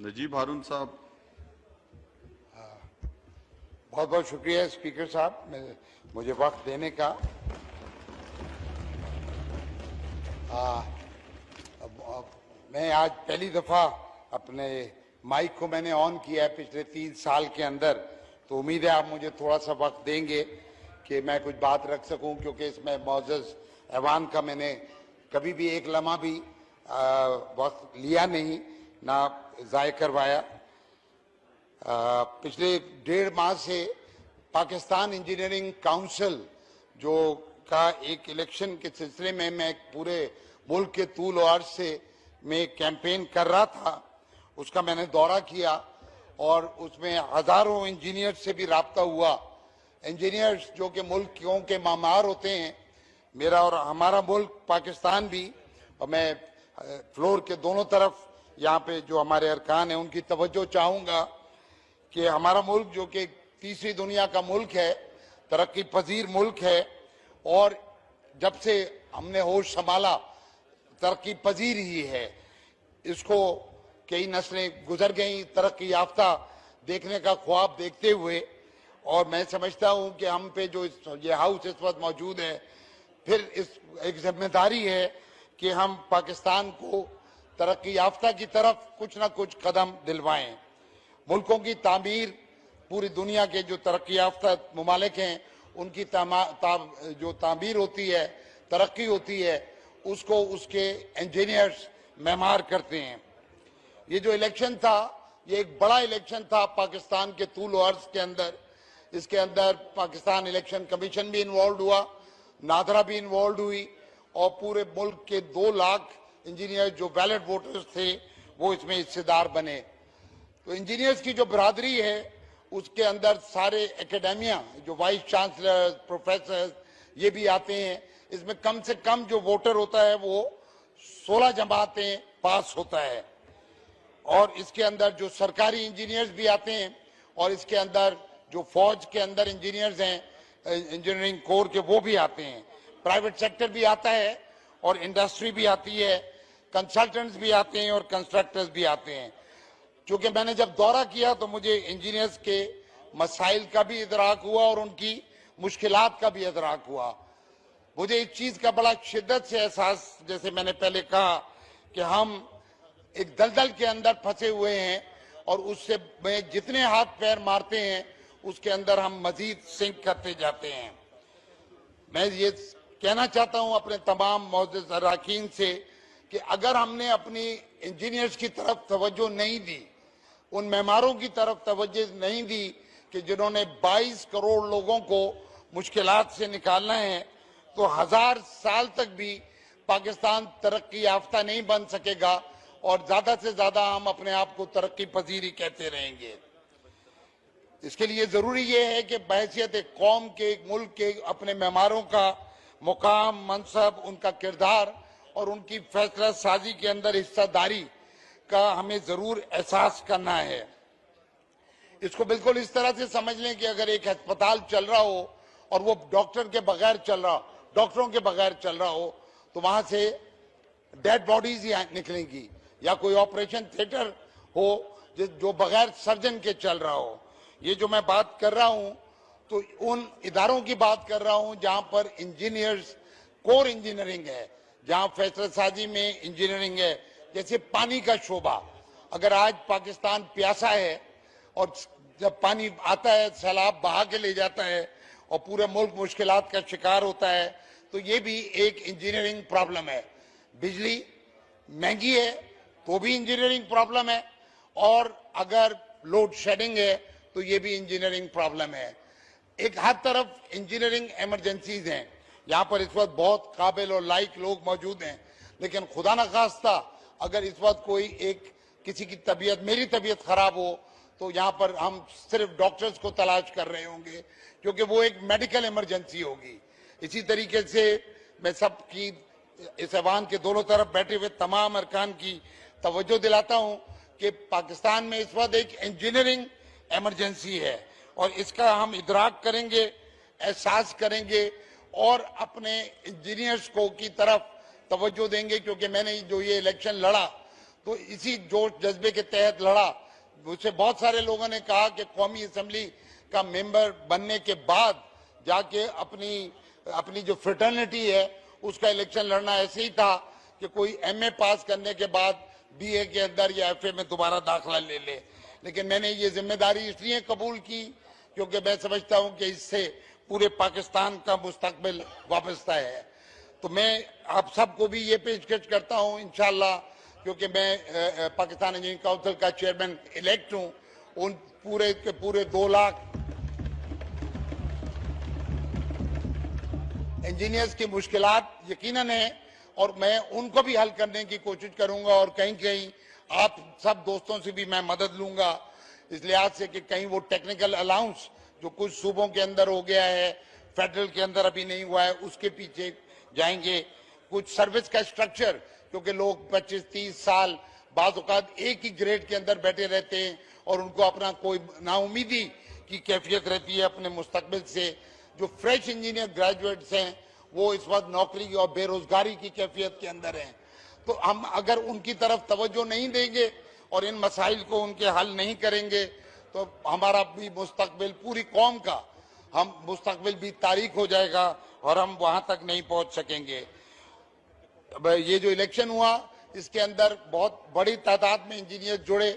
नजीब हारून साहब। बहुत बहुत शुक्रिया स्पीकर साहब मुझे वक्त देने का। मैं आज पहली दफा अपने माइक को मैंने ऑन किया है पिछले 3 साल के अंदर, तो उम्मीद है आप मुझे थोड़ा सा वक्त देंगे कि मैं कुछ बात रख सकूं, क्योंकि इसमें मौजूद ऐवान का मैंने कभी भी एक लम्हा भी वक्त लिया नहीं, ना ज़ाय करवाया। पिछले 1.5 माह से पाकिस्तान इंजीनियरिंग काउंसिल जो का एक इलेक्शन के सिलसिले में मैं पूरे मुल्क के तूल और अर्ज से मैं कैंपेन कर रहा था, उसका मैंने दौरा किया और उसमें हजारों इंजीनियर से भी राब्ता हुआ। इंजीनियर्स जो कि मुल्कों के मामार होते हैं, मेरा और हमारा मुल्क पाकिस्तान भी, और मैं फ्लोर के दोनों तरफ यहाँ पे जो हमारे अरकान हैं उनकी तवज्जो चाहूँगा कि हमारा मुल्क जो कि तीसरी दुनिया का मुल्क है, तरक्की पजीर मुल्क है, और जब से हमने होश संभाला तरक्की पजीर ही है। इसको कई नस्लें गुजर गई तरक्की याफ्ता देखने का ख्वाब देखते हुए, और मैं समझता हूँ कि हम पे जो ये हाउस इस वक्त मौजूद है, फिर इस एक जिम्मेदारी है कि हम पाकिस्तान को तरक्की याफ्ता की तरफ कुछ ना कुछ कदम दिलवाएं। मुल्कों की तामीर, पूरी दुनिया के जो तरक्की याफ्ता मुमालिक हैं उनकी जो तामीर होती है, तरक्की होती है, उसको उसके इंजीनियर्स मेमार करते हैं। ये जो इलेक्शन था, ये एक बड़ा इलेक्शन था पाकिस्तान के तूल और अर्ज के अंदर। इसके अंदर पाकिस्तान इलेक्शन कमीशन भी इन्वॉल्व हुआ, नादरा भी इन्वॉल्व हुई, और पूरे मुल्क के 2 लाख इंजीनियर जो बैलेट वोटर्स थे वो इसमें हिस्सेदार बने। तो इंजीनियर्स की जो बरादरी है उसके अंदर सारे एकेडमिया, जो वाइस चांसलर, प्रोफेसर, ये भी आते हैं। इसमें कम से कम जो वोटर होता है वो 16 जमातें पास होता है, और इसके अंदर जो सरकारी इंजीनियर्स भी आते हैं, और इसके अंदर जो फौज के अंदर इंजीनियर्स हैं इंजीनियरिंग कोर के, वो भी आते हैं। प्राइवेट सेक्टर भी आता है और इंडस्ट्री भी आती है, कंसल्टेंट्स भी आते हैं और कंस्ट्रक्टर्स भी आते हैं। क्योंकि मैंने जब दौरा किया तो मुझे इंजीनियर्स के मसाइल का भी इदराक हुआ और उनकी मुश्किलात का भी इदराक हुआ। मुझे इस चीज का बड़ा शिद्दत से एहसास, जैसे मैंने पहले कहा, कि हम एक दलदल के अंदर फंसे हुए हैं, और उससे में जितने हाथ पैर मारते हैं उसके अंदर हम मजीद सिंक करते जाते हैं। मैं ये कहना चाहता हूं अपने तमाम मौजूद अरकान से कि अगर हमने अपनी इंजीनियर्स की तरफ तवज्जो नहीं दी, उन मेमारों की तरफ तवज्जो नहीं दी कि जिन्होंने 22 करोड़ लोगों को मुश्किलात से निकालना है, तो 1000 साल तक भी पाकिस्तान तरक्की याफ्ता नहीं बन सकेगा, और ज्यादा से ज्यादा हम अपने आप को तरक्की पजीरी कहते रहेंगे। इसके लिए जरूरी ये है कि बहैसियत एक कौम के, एक मुल्क के अपने मेमारों का मुकाम, मनसब, उनका किरदार और उनकी फैसला साजी के अंदर हिस्सादारी का हमें जरूर एहसास करना है। इसको बिल्कुल इस तरह से समझ लें कि अगर एक अस्पताल चल रहा हो और वो डॉक्टरों के बगैर चल रहा हो, तो वहां से डेड बॉडीज ही निकलेंगी, या कोई ऑपरेशन थिएटर हो जो बगैर सर्जन के चल रहा हो। ये जो मैं बात कर रहा हूं, तो उन इदारों की बात कर रहा हूं जहां पर इंजीनियर्स, कोर इंजीनियरिंग है, जहां फैसला साजी में इंजीनियरिंग है। जैसे पानी का शोबा, अगर आज पाकिस्तान प्यासा है और जब पानी आता है सैलाब बहा के ले जाता है और पूरा मुल्क मुश्किलात का शिकार होता है, तो ये भी एक इंजीनियरिंग प्रॉब्लम है। बिजली महंगी है तो भी इंजीनियरिंग प्रॉब्लम है, और अगर लोड शेडिंग है तो ये भी इंजीनियरिंग प्रॉब्लम है। एक हर तरफ इंजीनियरिंग इमरजेंसीज हैं। यहाँ पर इस वक्त बहुत काबिल और लायक लोग मौजूद हैं, लेकिन खुदा न खास्ता अगर इस वक्त कोई किसी की तबीयत, मेरी तबीयत खराब हो, तो यहाँ पर हम सिर्फ डॉक्टर्स को तलाश कर रहे होंगे, क्योंकि वो एक मेडिकल इमरजेंसी होगी। इसी तरीके से मैं सबकी, इस ऐवान के दोनों तरफ बैठे हुए तमाम अरकान की तवज्जो दिलाता हूँ कि पाकिस्तान में इस वक्त एक इंजीनियरिंग इमरजेंसी है, और इसका हम इदराक करेंगे, एहसास करेंगे, और अपने इंजीनियर्स को की तरफ तवज्जो देंगे। क्योंकि मैंने जो ये इलेक्शन लड़ा तो इसी जोश जज्बे के तहत लड़ा। मुझसे बहुत सारे लोगों ने कहा कि कौमी असेंबली का मेंबर बनने के बाद जाके अपनी जो फ्रेटर्निटी है उसका इलेक्शन लड़ना ऐसे ही था कि कोई एमए पास करने के बाद बीए के अंदर या एफए में दोबारा दाखिला ले ले। लेकिन मैंने ये जिम्मेदारी इसलिए कबूल की क्योंकि मैं समझता हूं कि इससे पूरे पाकिस्तान का मुस्तकबिल वाबस्ता है। तो मैं आप सबको भी ये पेशकश करता हूं इंशाअल्लाह, क्योंकि मैं पाकिस्तान इंजीनियरिंग काउंसिल का चेयरमैन इलेक्ट हूं, उन पूरे के पूरे 2 लाख इंजीनियर्स की मुश्किलात यकीनन है और मैं उनको भी हल करने की कोशिश करूंगा। और कहीं कहीं आप सब दोस्तों से भी मैं मदद लूंगा इस लिहाज से कि कहीं वो टेक्निकल अलाउंस जो कुछ सूबों के अंदर हो गया है, फेडरल के अंदर अभी नहीं हुआ है, उसके पीछे जाएंगे। कुछ सर्विस का स्ट्रक्चर, क्योंकि लोग 25-30 साल बाज़ औक़ात एक ही ग्रेड के अंदर बैठे रहते हैं और उनको अपना कोई नाउमीदी की कैफियत रहती है अपने मुस्तकबिल से। जो फ्रेश इंजीनियर ग्रेजुएट्स हैं वो इस वक्त नौकरी और बेरोजगारी की कैफियत के अंदर हैं। तो हम अगर उनकी तरफ तवज्जो नहीं देंगे और इन मसाइल को उनके हल नहीं करेंगे तो हमारा भी मुस्तकबिल, पूरी कौम का हम मुस्तकबिल भी तारीख हो जाएगा और हम वहां तक नहीं पहुंच सकेंगे। ये जो इलेक्शन हुआ इसके अंदर बहुत बड़ी तादाद में इंजीनियर जुड़े,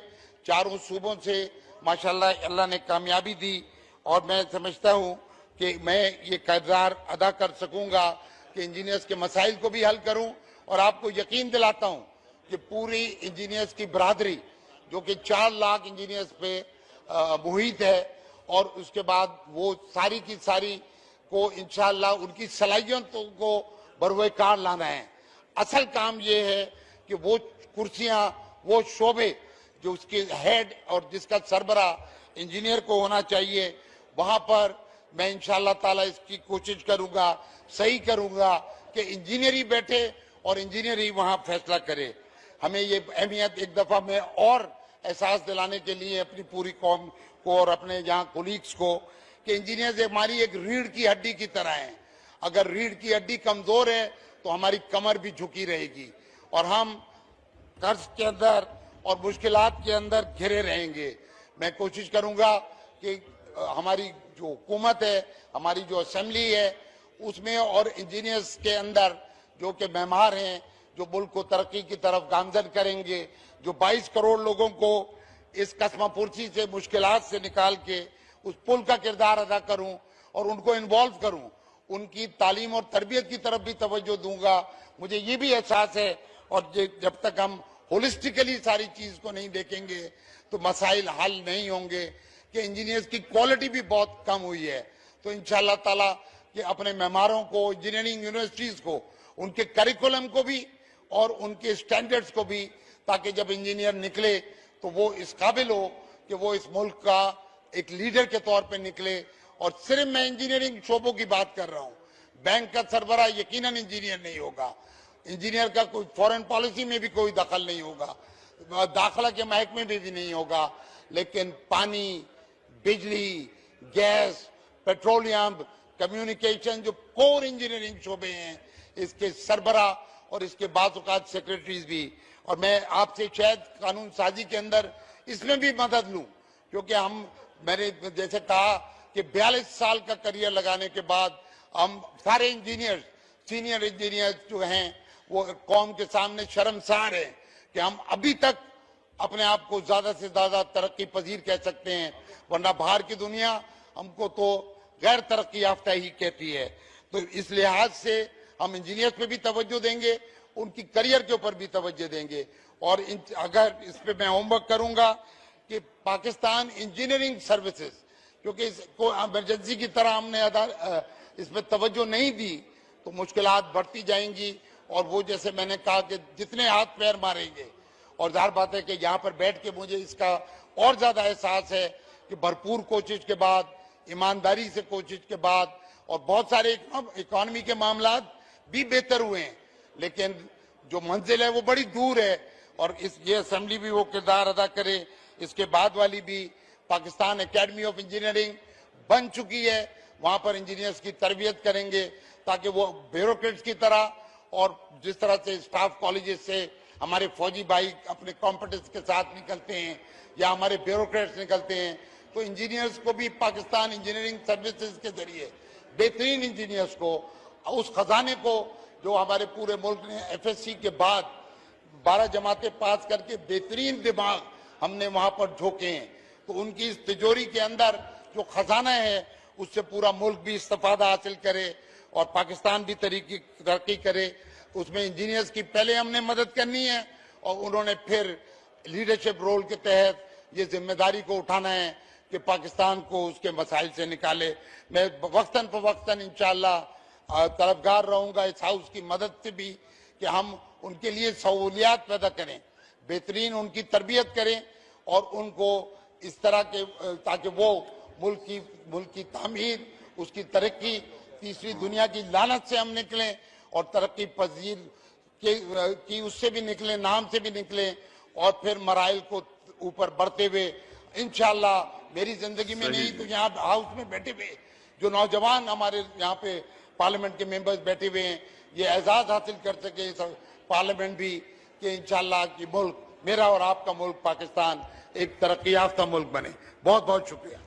चारों सूबों से माशाल्लाह अल्लाह ने कामयाबी दी और मैं समझता हूं कि मैं ये किरदार अदा कर सकूंगा कि इंजीनियर्स के मसाइल को भी हल करूं। और आपको यकीन दिलाता हूं कि पूरी इंजीनियर्स की बरादरी जो कि 4 लाख इंजीनियर्स पे मुहित है और उसके बाद वो सारी की सारी को इंशाअल्लाह उनकी सलाहियतों को बरवकार लाना है। असल काम ये है कि वो कुर्सियां, वो शोबे जो उसके हेड और जिसका सरबरा इंजीनियर को होना चाहिए, वहां पर मैं इंशाअल्लाह ताला इसकी कोशिश करूंगा, सही करूंगा कि इंजीनियर ही बैठे और इंजीनियर ही वहां फैसला करे। हमें ये अहमियत एक दफा में और एहसास दिलाने के लिए अपनी पूरी कौम को और अपने यहाँ कोलीग्स को कि इंजीनियर्स हमारी एक रीढ़ की हड्डी की तरह हैं। अगर रीढ़ की हड्डी कमजोर है तो हमारी कमर भी झुकी रहेगी और हम कर्ज के अंदर और मुश्किलात के अंदर घिरे रहेंगे। मैं कोशिश करूंगा कि हमारी जो हुकूमत है, हमारी जो असेंबली है, उसमें और इंजीनियर्स के अंदर जो कि मेहमान हैं, जो मुल्क को तरक्की की तरफ गामजन करेंगे, जो 22 करोड़ लोगों को इस कस्मापुर्सी से, मुश्किलात से निकाल के उस पुल का किरदार अदा करूं और उनको इन्वॉल्व करूं, उनकी तालीम और तरबियत की तरफ भी तवज्जो दूंगा। मुझे ये भी एहसास है और जब तक हम होलिस्टिकली सारी चीज को नहीं देखेंगे तो मसाइल हल नहीं होंगे कि इंजीनियर्स की क्वालिटी भी बहुत कम हुई है। तो इंशाअल्लाह ताला ये अपने मेहमानों को, इंजीनियरिंग यूनिवर्सिटीज को, उनके करिकुलम को भी और उनके स्टैंडर्ड्स को भी, ताकि जब इंजीनियर निकले तो वो इस काबिल हो कि वो इस मुल्क का एक लीडर के तौर पे निकले। और सिर्फ मैं इंजीनियरिंग शोबों की बात कर रहा हूँ, बैंक का सरबरा यकीनन इंजीनियर नहीं होगा, इंजीनियर का कोई फॉरेन पॉलिसी में भी कोई दखल नहीं होगा, दाखिला के महकमे में भी नहीं होगा, लेकिन पानी, बिजली, गैस, पेट्रोलियम, कम्युनिकेशन, जो कोर इंजीनियरिंग शोबे हैं, इसके सरबरा और इसके बाज़-औक़ात सेक्रेटरीज भी। और मैं आपसे शायद कानून साजी के अंदर इसमें भी मदद लूं, क्योंकि मैंने जैसे कहा कि 42 साल का करियर लगाने के बाद हम सारे इंजीनियर्स, सीनियर इंजीनियर्स जो हैं वो कौम के सामने शर्मसार हैं कि हम अभी तक अपने आप को ज्यादा से ज्यादा तरक्की पजीर कह सकते हैं, वरना बाहर की दुनिया हमको तो गैर तरक्की याफ्ता ही कहती है। तो इस लिहाज से हम इंजीनियर्स पे भी तवज्जो देंगे, उनकी करियर के ऊपर भी तवज्जो देंगे। और अगर इस पे मैं होमवर्क करूंगा कि पाकिस्तान इंजीनियरिंग सर्विसेज, क्योंकि इसको इमरजेंसी की तरह हमने इसमें तवज्जो नहीं दी तो मुश्किलात बढ़ती जाएंगी। और वो जैसे मैंने कहा कि जितने हाथ पैर मारेंगे, और जाहिर बात है कि यहाँ पर बैठ के मुझे इसका और ज्यादा एहसास है कि भरपूर कोशिश के बाद, ईमानदारी से कोशिश के बाद, और बहुत सारे इकोनॉमी के मामला भी बेहतर हुए हैं, लेकिन जो मंजिल है वो बड़ी दूर है। और ये असेंबली भी वो किरदार अदा करे। इसके बाद वाली भी पाकिस्तान एकेडमी ऑफ इंजीनियरिंग बन चुकी है, वहां पर इंजीनियर्स की तरबियत करेंगे ताकि वो ब्यूरोक्रेट्स की तरह और जिस तरह से स्टाफ कॉलेजेस से हमारे फौजी भाई अपने कॉम्पिटेंस के साथ निकलते हैं या हमारे ब्यूरोक्रेट्स निकलते हैं, तो इंजीनियर्स को भी पाकिस्तान इंजीनियरिंग सर्विसेज के जरिए बेहतरीन इंजीनियर्स को, उस खजाने को जो हमारे पूरे मुल्क ने FSC के बाद 12 जमातें पास करके बेहतरीन दिमाग हमने वहां पर झोंके हैं, तो उनकी इस तिजोरी के अंदर जो खजाना है उससे पूरा मुल्क भी इस्तेफादा हासिल करे और पाकिस्तान भी तरक्की करे। उसमें इंजीनियर्स की पहले हमने मदद करनी है और उन्होंने फिर लीडरशिप रोल के तहत ये जिम्मेदारी को उठाना है कि पाकिस्तान को उसके मसाइल से निकाले। मैं वक्तन फवक्तन इंशाअल्लाह तलबगार रहूंगा इस हाउस की मदद से भी कि हम उनके लिए सहूलियात पैदा करें, बेहतरीन उनकी तरबियत करें और उनको इस तरह के ताकि वो मुल्क की तामीर, उसकी तरक्की, तीसरी दुनिया की लानत से हम निकलें और तरक्की पजीर की उससे भी निकलें, नाम से भी निकलें और फिर मराइल को ऊपर बढ़ते हुए इंशाअल्लाह मेरी जिंदगी में नहीं तो यहाँ हाउस में बैठे हुए जो नौजवान हमारे यहाँ पे पार्लियामेंट के मेंबर्स बैठे हुए हैं, ये एजाज हासिल कर सके इस पार्लियामेंट भी कि इंशाअल्लाह कि मुल्क मेरा और आपका मुल्क पाकिस्तान एक तरक्की याफ्ता मुल्क बने। बहुत बहुत शुक्रिया।